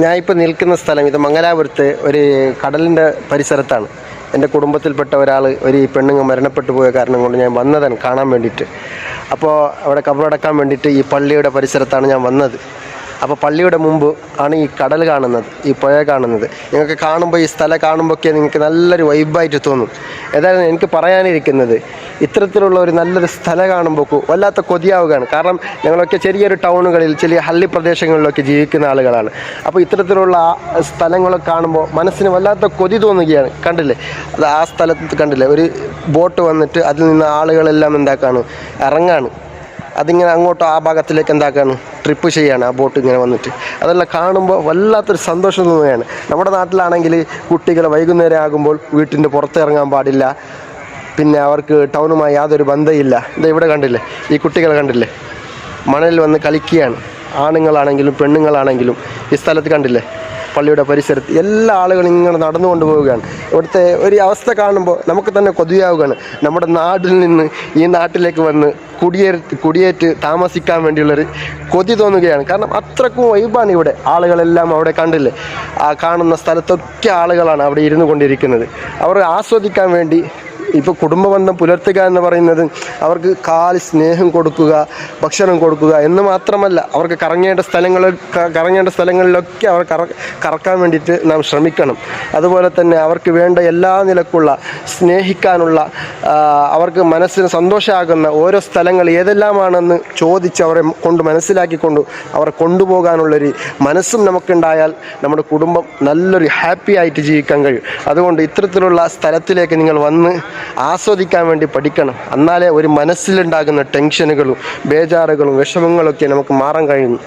ഞാനിപ്പോൾ നിൽക്കുന്ന സ്ഥലം ഇത് മംഗലാപുരത്ത് ഒരു കടലിൻ്റെ പരിസരത്താണ്. എൻ്റെ കുടുംബത്തിൽപ്പെട്ട ഒരാൾ ഒരു പെണ്ണുങ്ങ് മരണപ്പെട്ടു പോയ കാരണം കൊണ്ട് ഞാൻ വന്നതാണ് കാണാൻ വേണ്ടിയിട്ട്. അപ്പോൾ അവിടെ കബറടക്കാൻ വേണ്ടിയിട്ട് ഈ പള്ളിയുടെ പരിസരത്താണ് ഞാൻ വന്നത്. അപ്പോൾ പള്ളിയുടെ മുമ്പ് ആണ് ഈ കടൽ കാണുന്നത്, ഈ പുഴ കാണുന്നത്. നിങ്ങൾക്ക് കാണുമ്പോൾ ഈ സ്ഥലം കാണുമ്പോഴൊക്കെ നിങ്ങൾക്ക് നല്ലൊരു വൈബായിട്ട് തോന്നും. ഏതായാലും എനിക്ക് പറയാനിരിക്കുന്നത്, ഇത്തരത്തിലുള്ള ഒരു നല്ലൊരു സ്ഥലം കാണുമ്പോൾ വല്ലാത്ത കൊതിയാവുകയാണ്. കാരണം ഞങ്ങളൊക്കെ ചെറിയൊരു ടൗണുകളിൽ ചെറിയ ഹള്ളി പ്രദേശങ്ങളിലൊക്കെ ജീവിക്കുന്ന ആളുകളാണ്. അപ്പോൾ ഇത്തരത്തിലുള്ള സ്ഥലങ്ങളൊക്കെ കാണുമ്പോൾ മനസ്സിന് വല്ലാത്ത കൊതി തോന്നുകയാണ്. കണ്ടില്ലേ, അത് ആ സ്ഥലത്ത് കണ്ടില്ലേ, ഒരു ബോട്ട് വന്നിട്ട് അതിൽ നിന്ന് ആളുകളെല്ലാം എന്താക്കാണ്, ഇറങ്ങാണ്. അതിങ്ങനെ അങ്ങോട്ടോ ആ ഭാഗത്തിലേക്ക് എന്താക്കാണ്, ട്രിപ്പ് ചെയ്യാണ് ആ ബോട്ട് ഇങ്ങനെ വന്നിട്ട്. അതെല്ലാം കാണുമ്പോൾ വല്ലാത്തൊരു സന്തോഷം തോന്നുകയാണ്. നമ്മുടെ നാട്ടിലാണെങ്കിൽ കുട്ടികൾ വൈകുന്നേരം ആകുമ്പോൾ വീട്ടിൻ്റെ പുറത്തിറങ്ങാൻ പാടില്ല, പിന്നെ അവർക്ക് ടൗണുമായി യാതൊരു ബന്ധമില്ല. ഇത് ഇവിടെ കണ്ടില്ലേ, ഈ കുട്ടികൾ കണ്ടില്ലേ മണലിൽ വന്ന് കളിക്കുകയാണ്. ആണുങ്ങളാണെങ്കിലും പെണ്ണുങ്ങളാണെങ്കിലും ഈ സ്ഥലത്ത് കണ്ടില്ലേ, പള്ളിയുടെ പരിസരത്ത് എല്ലാ ആളുകളും ഇങ്ങനെ നടന്നു കൊണ്ടുപോവുകയാണ്. ഇവിടുത്തെ ഒരു അവസ്ഥ കാണുമ്പോൾ നമുക്ക് തന്നെ കൊതിയാവുകയാണ്. നമ്മുടെ നാട്ടിൽ നിന്ന് ഈ നാട്ടിലേക്ക് വന്ന് കുടിയേറ്റ് താമസിക്കാൻ വേണ്ടിയുള്ളൊരു കൊതി തോന്നുകയാണ്. കാരണം അത്രക്കും വൈബാണ് ഇവിടെ. ആളുകളെല്ലാം അവിടെ കണ്ടില്ലേ, ആ കാണുന്ന സ്ഥലത്തൊക്കെ ആളുകളാണ് അവിടെ ഇരുന്നു കൊണ്ടിരിക്കുന്നത്. അവർ ആസ്വദിക്കാൻ വേണ്ടി ഇപ്പോൾ കുടുംബബന്ധം പുലർത്തുക എന്ന് പറയുന്നത് അവർക്ക് കാല് സ്നേഹം കൊടുക്കുക, ഭക്ഷണം കൊടുക്കുക എന്ന് മാത്രമല്ല, അവർക്ക് കറങ്ങേണ്ട സ്ഥലങ്ങളിലൊക്കെ അവർ കറക്കാൻ വേണ്ടിയിട്ട് നാം ശ്രമിക്കണം. അതുപോലെ തന്നെ അവർക്ക് വേണ്ട എല്ലാ നിലക്കുള്ള സ്നേഹിക്കാനുള്ള, അവർക്ക് മനസ്സിന് സന്തോഷമാകുന്ന ഓരോ സ്ഥലങ്ങൾ ഏതെല്ലാമാണെന്ന് ചോദിച്ച് അവരെ കൊണ്ട് മനസ്സിലാക്കിക്കൊണ്ട് അവരെ കൊണ്ടുപോകാനുള്ളൊരു മനസ്സും നമുക്കുണ്ടായാൽ നമ്മുടെ കുടുംബം നല്ലൊരു ഹാപ്പി ആയിട്ട് ജീവിക്കാൻ കഴിയും. അതുകൊണ്ട് ഇത്തരത്തിലുള്ള സ്ഥലത്തിലേക്ക് നിങ്ങൾ വന്ന് ആസ്വദിക്കാൻ വേണ്ടി പഠിക്കണം. എന്നാലേ ഒരു മനസ്സിലുണ്ടാകുന്ന ടെൻഷനുകളും ബേജാറുകളും വിഷമങ്ങളൊക്കെ നമുക്ക് മാറാൻ കഴിയുന്നു.